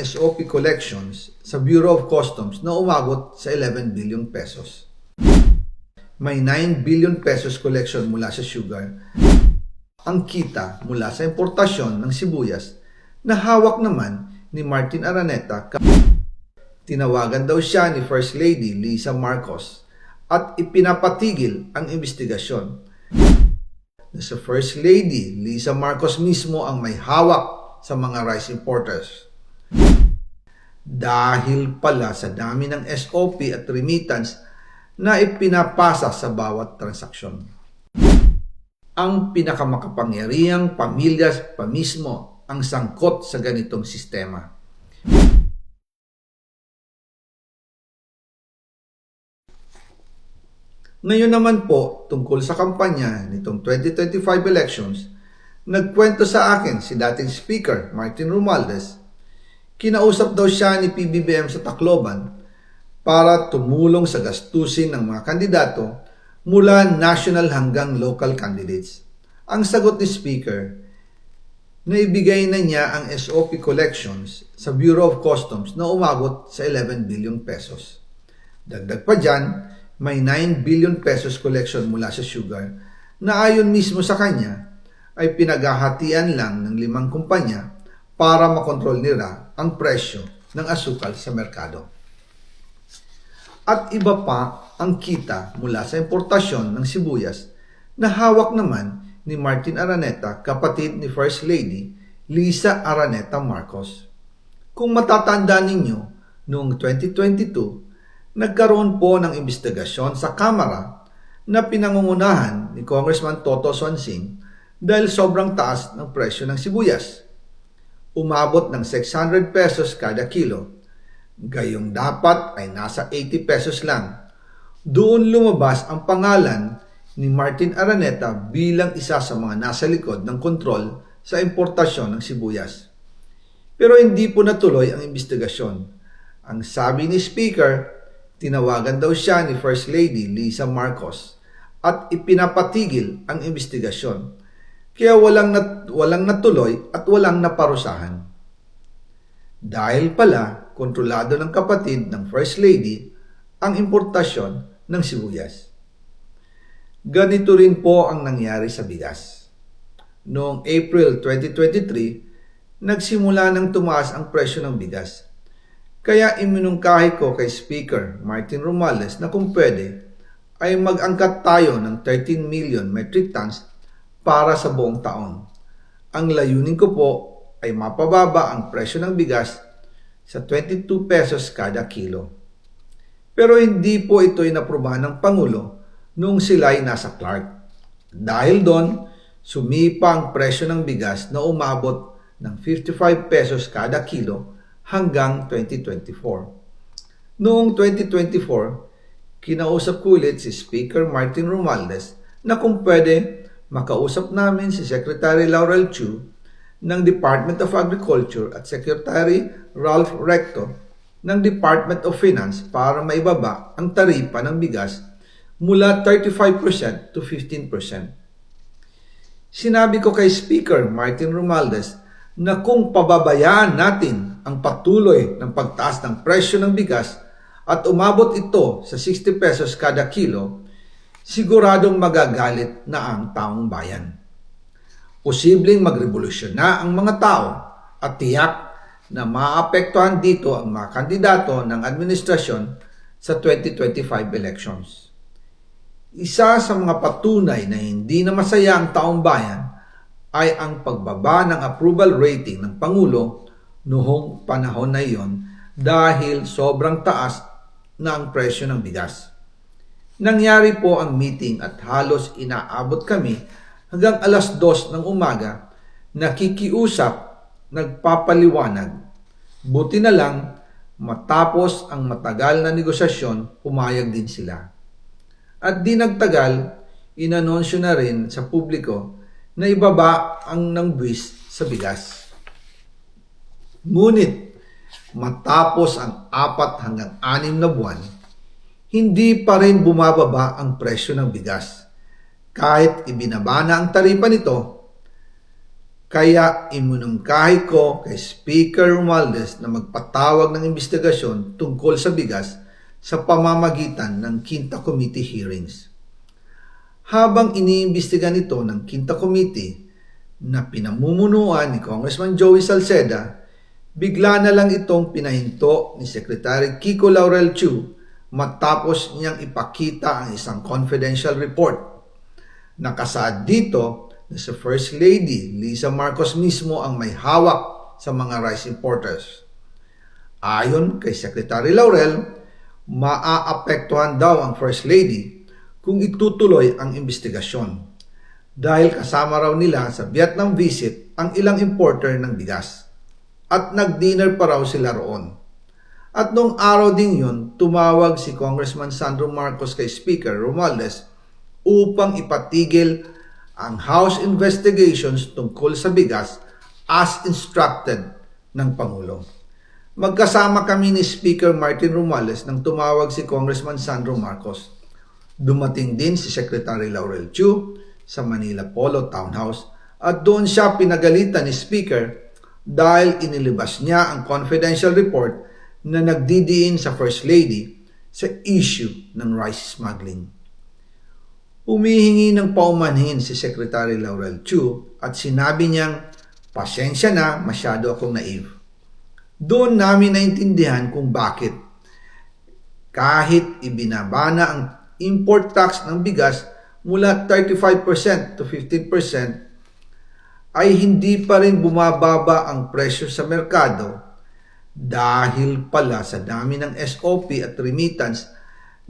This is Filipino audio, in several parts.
SOP collections sa Bureau of Customs na umabot sa 11 billion pesos. May 9 billion pesos collection mula sa sugar. Ang kita mula sa importasyon ng sibuyas na hawak naman ni Martin Araneta. Tinawagan daw siya ni First Lady Lisa Marcos at ipinapatigil ang investigasyon. Na sa First Lady Lisa Marcos mismo ang may hawak sa mga rice importers. Dahil pala sa dami ng SOP at remittance na ipinapasa sa bawat transaksyon. Ang pinakamakapangyarihang pamilya pa mismo ang sangkot sa ganitong sistema. Ngayon naman po, tungkol sa kampanya nitong 2025 elections, nagkwento sa akin si dating Speaker Martin Romualdez. Kinausap daw siya ni PBBM sa Tacloban para tumulong sa gastusin ng mga kandidato mula national hanggang local candidates. Ang sagot ni Speaker, naibigay na niya ang SOP collections sa Bureau of Customs na umabot sa 11 billion pesos. Dagdag pa dyan, may 9 billion pesos collection mula sa sugar na ayon mismo sa kanya ay pinaghahatian lang ng 5 kumpanya para makontrol nila ang presyo ng asukal sa merkado. At iba pa ang kita mula sa importasyon ng sibuyas na hawak naman ni Martin Araneta, kapatid ni First Lady Lisa Araneta Marcos. Kung matatandaan ninyo, noong 2022, nagkaroon po ng investigasyon sa Kamara na pinangungunahan ni Congressman Toto Swansing dahil sobrang taas ng presyo ng sibuyas. Umabot ng 600 pesos kada kilo. Gayong dapat ay nasa 80 pesos lang. Doon lumabas ang pangalan ni Martin Araneta bilang isa sa mga nasa likod ng kontrol sa importasyon ng sibuyas. Pero hindi po natuloy ang investigasyon. Ang sabi ni Speaker, tinawagan daw siya ni First Lady Lisa Marcos at ipinapatigil ang investigasyon. Kaya walang natuloy at walang naparusahan. Dahil pala, kontrolado ng kapatid ng First Lady ang importasyon ng sibuyas. Ganito rin po ang nangyari sa bigas. Noong April 2023, nagsimula nang tumaas ang presyo ng bigas. Kaya iminungkahi ko kay Speaker Martin Romualdez na kung pwede ay mag-angkat tayo ng 13 million metric tons para sa buong taon. Ang layunin ko po ay mapababa ang presyo ng bigas sa 22 pesos kada kilo. Pero hindi po ito inaprubahan ng Pangulo noong sila ay nasa Clark. Dahil doon, sumipa ang presyo ng bigas na umabot ng 55 pesos kada kilo hanggang 2024. Noong 2024, kinausap ko ulit si Speaker Martin Romualdez na kung pwede makausap namin si Secretary Laurel Chu ng Department of Agriculture at Secretary Ralph Recto ng Department of Finance para maibaba ang taripa ng bigas mula 35% to 15%. Sinabi ko kay Speaker Martin Romualdez na kung pababayaan natin ang patuloy ng pagtaas ng presyo ng bigas at umabot ito sa 60 pesos kada kilo, siguradong magagalit na ang taong bayan. Posibleng magrevolusyon na ang mga tao at tiyak na maapektuhan dito ang mga kandidato ng administrasyon sa 2025 elections. Isa sa mga patunay na hindi na masaya ang taong bayan ay ang pagbaba ng approval rating ng Pangulo noong panahon na iyon dahil sobrang taas na ang presyo ng bigas. Nangyari po ang meeting at halos inaabot kami hanggang alas 2 ng umaga, nakikiusap, nagpapaliwanag. Buti na lang, matapos ang matagal na negosasyon, pumayag din sila. At di nagtagal, inanonsyo na rin sa publiko na ibaba ang nangbuwis sa bigas. Ngunit, matapos ang 4 hanggang 6 na buwan, hindi pa rin bumababa ang presyo ng bigas. Kahit ibinaba na ang taripa nito, Kaya iminungkahi ko kay Speaker Romualdez na magpatawag ng investigasyon tungkol sa bigas sa pamamagitan ng Quinta Committee hearings. Habang iniimbestiga nito ng Quinta Committee na pinamumunuan ni Congressman Joey Salceda, bigla na lang itong pinahinto ni Secretary Kiko Laurel Chu matapos niyang ipakita ang isang confidential report. Nakasaad dito na si First Lady Lisa Marcos mismo ang may hawak sa mga rice importers. Ayon kay Secretary Laurel, maaapektuhan daw ang First Lady kung itutuloy ang investigasyon dahil kasama raw nila sa Vietnam visit ang ilang importer ng bigas at nag-dinner pa raw sila roon. At nung araw din yun, tumawag si Congressman Sandro Marcos kay Speaker Romualdez upang ipatigil ang House investigations tungkol sa bigas as instructed ng Pangulo. Magkasama kami ni Speaker Martin Romualdez nang tumawag si Congressman Sandro Marcos. Dumating din si Secretary Laurel Chu sa Manila Polo Townhouse at doon siya pinagalitan ni Speaker dahil inilabas niya ang confidential report na nagdidiin sa First Lady sa issue ng rice smuggling. Humihingi ng paumanhin si Secretary Laurel Chu at sinabi niyang, "Pasensya na, masyado akong naive." Doon namin naintindihan kung bakit. Kahit ibinaba na ang import tax ng bigas mula 35% to 15%, ay hindi pa rin bumababa ang presyo sa merkado dahil pala sa dami ng SOP at remittance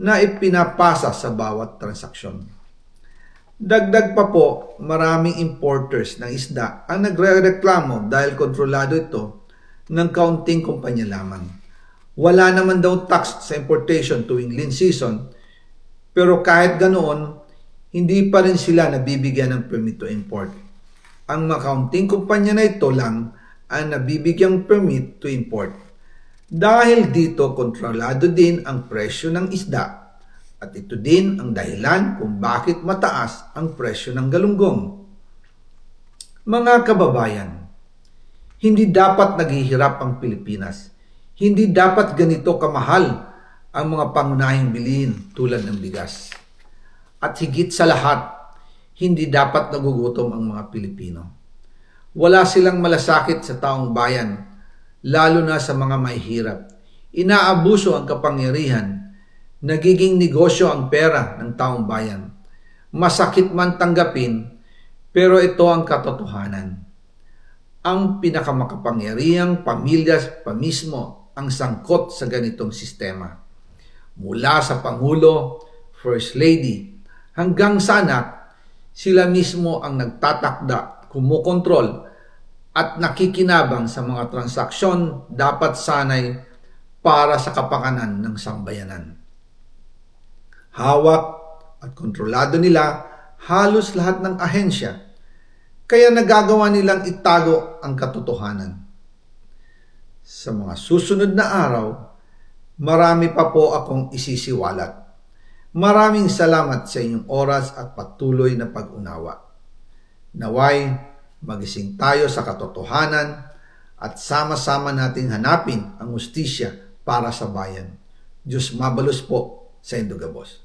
na ipinapasa sa bawat transaksyon. Dagdag pa po, maraming importers ng isda ang nagre-reklamo dahil kontrolado ito ng kaunting kumpanya lamang. Wala naman daw tax sa importation tuwing lean season, pero kahit ganoon, hindi pa rin sila nabibigyan ng permit to import. Ang mga kaunting kumpanya na ito lang ang nabibigyang permit to import. Dahil dito, kontrolado din ang presyo ng isda. At ito din ang dahilan kung bakit mataas ang presyo ng galunggong. Mga kababayan, hindi dapat naghihirap ang Pilipinas. Hindi dapat ganito kamahal ang mga pangunahing bilihin tulad ng bigas. At higit sa lahat, hindi dapat nagugutom ang mga Pilipino. Wala silang malasakit sa taong bayan, lalo na sa mga mahihirap. Inaabuso ang kapangyarihan. Nagiging negosyo ang pera ng taong bayan. Masakit man tanggapin, pero ito ang katotohanan. Ang pinakamakapangyarihang pamilya pa mismo ang sangkot sa ganitong sistema. Mula sa Pangulo, First Lady, hanggang sa anak, sila mismo ang nagtatakda, kumukontrol, at nakikinabang sa mga transaksyon dapat sanay para sa kapakanan ng sambayanan. Hawak at kontrolado nila halos lahat ng ahensya, kaya nagagawa nilang itago ang katotohanan. Sa mga susunod na araw, marami pa po akong isisiwalat. Maraming salamat sa inyong oras at patuloy na pag-unawa. Naway, magising tayo sa katotohanan at sama-sama nating hanapin ang hustisya para sa bayan. Diyos mabalos po sa Indogabos.